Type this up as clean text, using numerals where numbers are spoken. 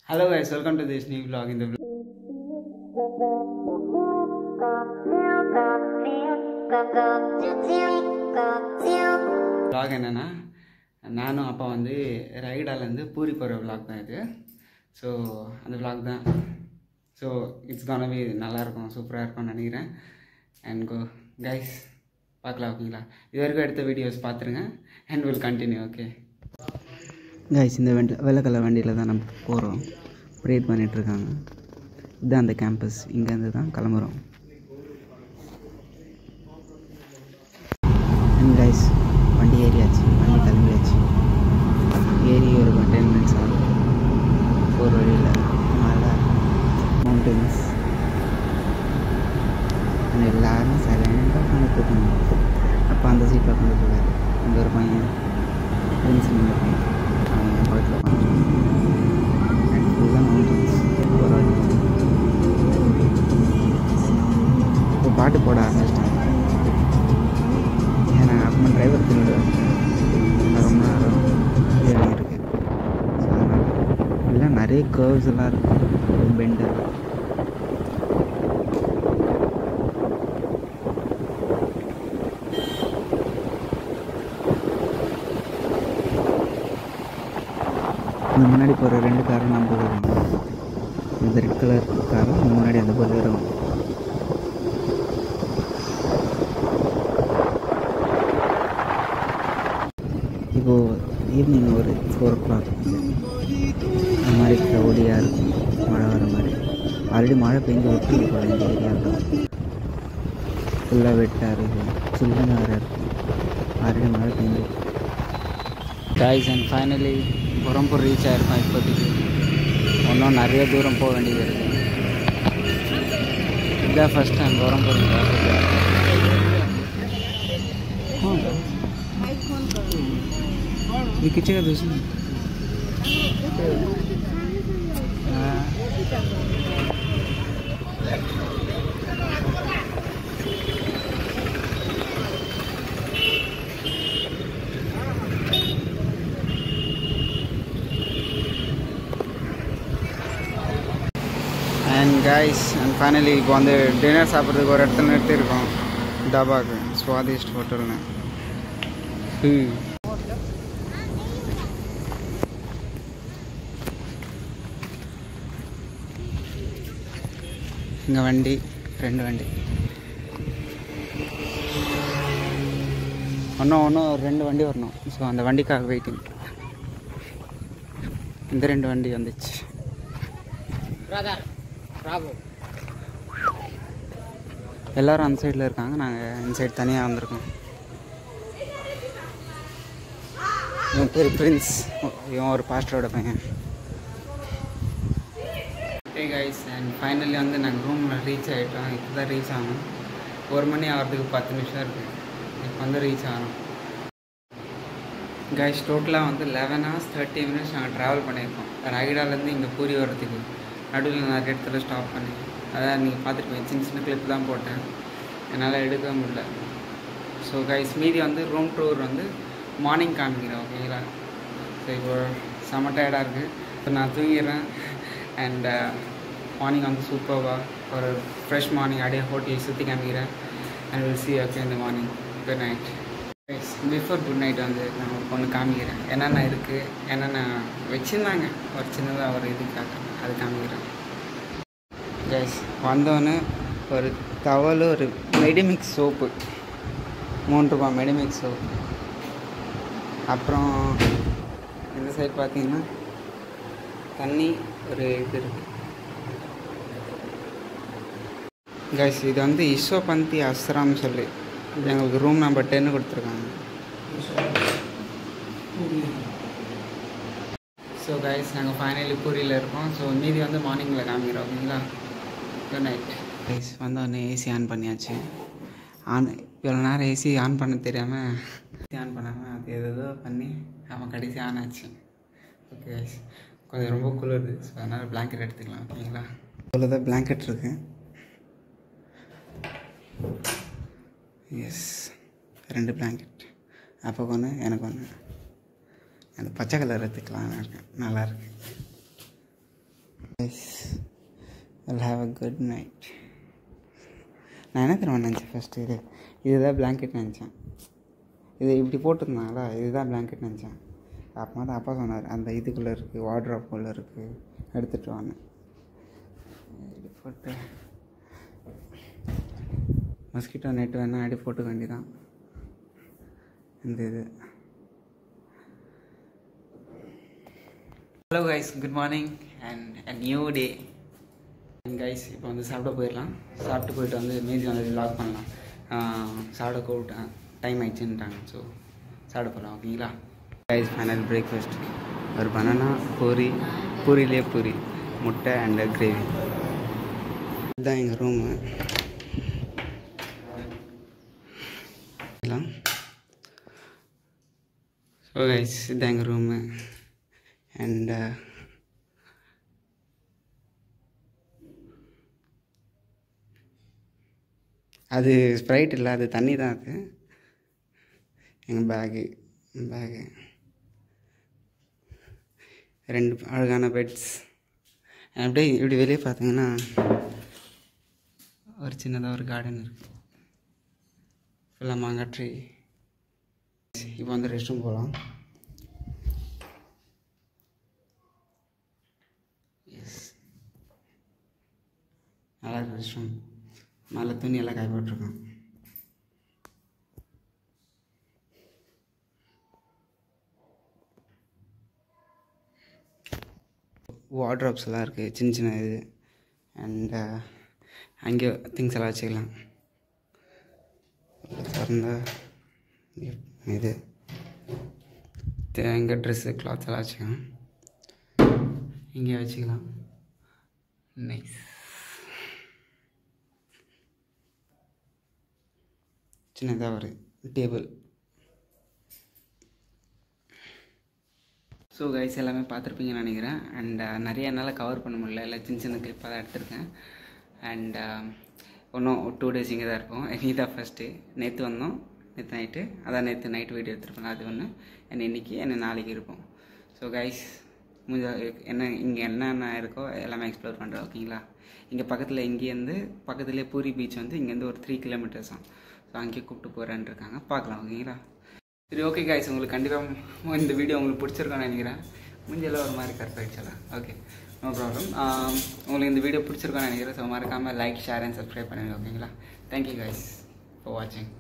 Hello guys, welcome to this new vlog. In the vlog என்னன்னா நானும் அப்பா வந்து ரைடாலேருந்து பூரி போகிற vlog தான் இது. ஸோ அந்த vlog தான். ஸோ இட்ஸ் கான பி நல்லாயிருக்கும், சூப்பராக இருக்கும்னு நினைக்கிறேன். அண்ட் கோ கைஸ் பார்க்கலாம், ஓகேங்களா? இது வரைக்கும் எடுத்த வீடியோஸ் பார்த்துருங்க and will continue. Okay guys, இந்த வெள்ளை கலர் வண்டியில் தான் நம்ம போகிறோம். ப்ரேட் பண்ணிகிட்ருக்காங்க. இதுதான் அந்த கேம்பஸ், இங்கேருந்து தான் கிளம்புறோம். அண்ட் கைஸ், வண்டி ஏறியாச்சு, வண்டி கிளம்பியாச்சு. ஏறி ஒரு 10 minutes ஆகும். போகிற வழியில் மலை, மவுண்டன்ஸ், அண்ட் எல்லோரும் சைலண்டாக உட்காந்துட்ருக்காங்க. அப்போ அந்த சீட்டில் உட்காந்துட்ருக்காரு. அங்கே ஒரு பையன் ஃப்ரெண்ட்ஸ் நின்றுருக்காங்க, அவங்க என் பக்கத்தில் உட்காந்துருக்காங்க. அண்ட் ஃபுல்லாக மவுண்டன்ஸ். போகிற வழி இப்போ பாட்டு போட ஆரம்பிச்சிட்டாங்க. ஏன்னா அப்போ டிரைவர் திருடுவார், ரொம்ப நேரம் இருக்கு. ஸோ அதனால் இல்லை, நிறைய கர்வ்ஸ் எல்லாம் இருக்குது, பெண்டு. இந்த முன்னாடி போகிற 2 காரும் நம்ம வரும். இந்த ரெட் கலர் காரும் முன்னாடி அந்த போல வரும். இப்போது ஈவினிங் ஒரு 4 o'clock இந்த மாதிரி க்ரௌடியாக இருக்கும், மழை வர மாதிரி. ஆல்ரெடி மழை பெஞ்சு விட்டு இப்போ இந்த ஏரியாவில் ஃபுல்லாக வெட்டாக இருக்குது, சில்லுன்னு வேறு இருக்குது. ஆல்ரெடி மழை பெஞ்சு guys. And finally Perambur reach ஆகிருக்கோம். இப்போதைக்கு இன்னும் நிறைய தூரம் போக வேண்டியது இருக்குது. இதுதான் ஃபஸ்ட் டைம் பெரம்பூர். ये कितने का दूसरा அண்ட் கைஸ், அண்ட் ஃபைனலி இப்போ வந்து டின்னர் சாப்பிட்றதுக்கு ஒரு இடத்துல நிறுத்தியிருக்கோம். தாபாக்கு ஸ்வாதிஷ்ட் ஹோட்டல்னு. இங்கே வண்டி, 2 வண்டி, இன்னும் 2 வண்டி வரணும். ஸோ அந்த வண்டிக்காக வெயிட்டிங். இந்த 2 வண்டி வந்துச்சு. எல்லோரும் அந்த சைடில் இருக்காங்க, நாங்கள் இந்த சைடு தனியாக வந்திருக்கோம். இவன் பேர் பிரின்ஸ், இவன் ஒரு பாஸ்டரோட பையன். ஹே கைஸ், அண்ட் ஃபைனலி வந்து நாங்கள் ரூமில் ரீச் ஆகிட்டோம். இப்போ தான் ரீச் ஆகணும். 1 மணி ஆகிறதுக்கு 10 நிமிஷம் இருக்குது. இப்போ வந்து ரீச் ஆகணும். கைஸ், டோட்டலாக வந்து 11 hours 30 minutes நாங்கள் ட்ராவல் பண்ணியிருக்கோம். ரைடாலேருந்து இங்கே பூரி வர்றதுக்கு. நடுவில் நிறைய இடத்துல ஸ்டாப் பண்ணி, அதான் நீங்கள் பார்த்துருப்பீங்க, சின்ன சின்ன கிளிப் தான் போட்டேன், என்னால் எடுக்க முடியல. ஸோ கைஸ், மீதி வந்து ரூம் டூர் வந்து மார்னிங் காமிக்கிறேன், ஓகேங்களா? ஸோ இப்போ செம்ம டயர்டாக இருக்குது. இப்போ நான் தூங்கிடுறேன். அண்ட் மார்னிங் வந்து சூப்பராக ஒரு ஃப்ரெஷ் மார்னிங் அப்படியே ஹோட்டல் சுற்றி காமிக்கிறேன். அண்ட் வில் சி ஓகே இந்த morning. Good night guys. Before good night வந்து நான் ஒன்று காமிக்கிறேன், என்னென்ன இருக்குது, என்னென்ன வச்சுருந்தாங்க ஒரு சின்னதாக ஒரு இதுக்காக, அது காமிக்கிறேன். கைஸ், வந்தோன்னே ஒரு டவல், ஒரு மெடிமிக்ஸ் சோப்பு, 3 ரூபாய் மெடிமிக்ஸ் சோப்பு. அப்புறம் இந்த சைடு பார்த்தீங்கன்னா தண்ணி ஒரு இது இருக்குது. கைஸ், இது வந்து இஸ்வபந்தி ஆசிரம் சொல்லி எங்களுக்கு ரூம் நம்பர் 10 கொடுத்துருக்காங்க. ஸோ கைஸ், நாங்கள் ஃபைனலி பூரியில் இருக்கோம். ஸோ மீதி வந்து மார்னிங்கில் காமிக்கிறோம், ஓகேங்களா? Good night guys. வந்தோடனே ஏசி ஆன் பண்ணியாச்சு. இவ்வளோ நேரம் ஏசி ஆன் பண்ண தெரியாமல் ஏசி ஆன் பண்ணாமல் அது ஏதோ பண்ணி அவன் கடைசி ஆன் ஆச்சு. ஓகே கைஸ், கொஞ்சம் ரொம்ப குளிருது. ஸோ அதனால் பிளாங்கெட் எடுத்துக்கலாம், ஓகேங்களா? இவ்வளோ தான் பிளாங்கெட் இருக்குது. Yes, 2 blanket. அப்போ ஒன்று, எனக்கு ஒன்று. அந்த பச்சை கலர் எடுத்துக்கலாம், நல்லாயிருக்கு. guys, I'll have a good night. நான் என்ன தெரியுமா நினச்சேன் ஃபஸ்ட்டு, இதுதான் பிளாங்கெட் நினச்சேன். இது இப்படி போட்டிருந்தாங்களா, இதுதான் பிளாங்கெட் நினச்சேன். அப்புறமா தான் அப்பா சொன்னார், அந்த இதுக்குள்ளே இருக்குது, வார்ட்ரோப்குள்ளே இருக்குது, எடுத்துகிட்டு வாங்க. இப்படி போட்டு மஸ்கிட்டோ நெட் வேணால் அடி போட்டுக்க வேண்டியதான். இந்த இது hello guys, good morning and a new day. Guys இப்போ வந்து சாப்பிட போயிடலாம். சாப்பிட்டு போயிட்டு வந்து மேஜி வந்து வ்ளாக் பண்ணலாம். சாப்பிட கூப்பிட்டேன், டைம் ஆயிடுச்சுன்ட்டாங்க. ஸோ சாப்பிட போகலாம், ஓகேங்களா? கைஸ் ஃபைனல் பிரேக்ஃபாஸ்ட் ஒரு பனானா, பூரியிலே பூரி, முட்டை அண்ட் கிரேவி. இதுதான் எங்கள் ரூமு. ஸோ கைஸ் இதுதான் எங்கள் ரூமு. அண்ட் அது ஸ்ப்ரைட் இல்லை, அது தண்ணி தான். அது எங்கள் பேகு 2 அழகான பெட்ஸ். அப்படியே இப்படி வெளியே பார்த்தீங்கன்னா ஒரு சின்னதாக ஒரு கார்டன் இருக்குது, ஃபுல்லாக மாங்காய் ட்ரீ. இப்போ வந்து ரெஸ்ட் ரூம் போகலாம். எஸ், நல்லா இருக்கு ரெஸ்ட் ரூம். மேலே துணி எல்லாம் காய போட்டிருக்கோம். வார்ட்ரோப்ஸ் எல்லாம் இருக்குது, சின்ன சின்ன இது. அண்ட் அங்கே திங்ஸ் எல்லாம் வச்சுக்கலாம். திறந்த இது எங்கள் ட்ரெஸ்ஸு, கிளாத்ஸ் எல்லாம் வச்சுக்கலாம். இங்கே வச்சுக்கலாம். நைஸ். சின்னதாக ஒரு டேபிள். ஸோ கைஸ் எல்லாமே பார்த்துருப்பீங்கன்னு நினைக்கிறேன். அண்ட் நிறைய என்னால் கவர் பண்ண முடியல, இல்லை சின்ன சின்ன கிளிப்பாக தான் எடுத்திருக்கேன். அண்ட் இன்னும் 2 days இங்கே தான் இருக்கும். இதுதான் ஃபஸ்ட்டு. நேற்று வந்தோம், நேற்று நைட்டு, அதான் நேற்று நைட்டு வீடியோ எடுத்துருப்பேன். அது ஒன்று. என்ன இன்றைக்கி என்ன நாளைக்கு இருப்போம். ஸோ கைஸ் என்ன இங்கே என்னென்ன இருக்கோ எல்லாமே எக்ஸ்ப்ளோர் பண்ணுறோம், ஓகேங்களா? இங்கே பக்கத்தில், இங்கேருந்து பக்கத்துலேயே பூரி பீச் வந்து இங்கேருந்து ஒரு 3 kilometers தான். ஸோ அங்கேயே கூப்பிட்டு போகிறேன்னு இருக்காங்க, பார்க்கலாம், ஓகேங்களா? சரி, ஓகே கைஸ், உங்களுக்கு கண்டிப்பாக இந்த வீடியோ உங்களுக்கு பிடிச்சிருக்கோன்னு நினைக்கிறேன். முடிஞ்செல்லாம் ஒரு மாதிரி கரெக்டாகிடுச்சலாம். Okay, no problem. உங்களுக்கு இந்த வீடியோ பிடிச்சிருக்கோன்னு நினைக்கிறேன். ஸோ மறக்காமல் லைக், ஷேர் அண்ட் சப்ஸ்கிரைப் பண்ணுங்கள், ஓகேங்களா? தேங்க்யூ கைஸ் ஃபார் வாட்சிங்.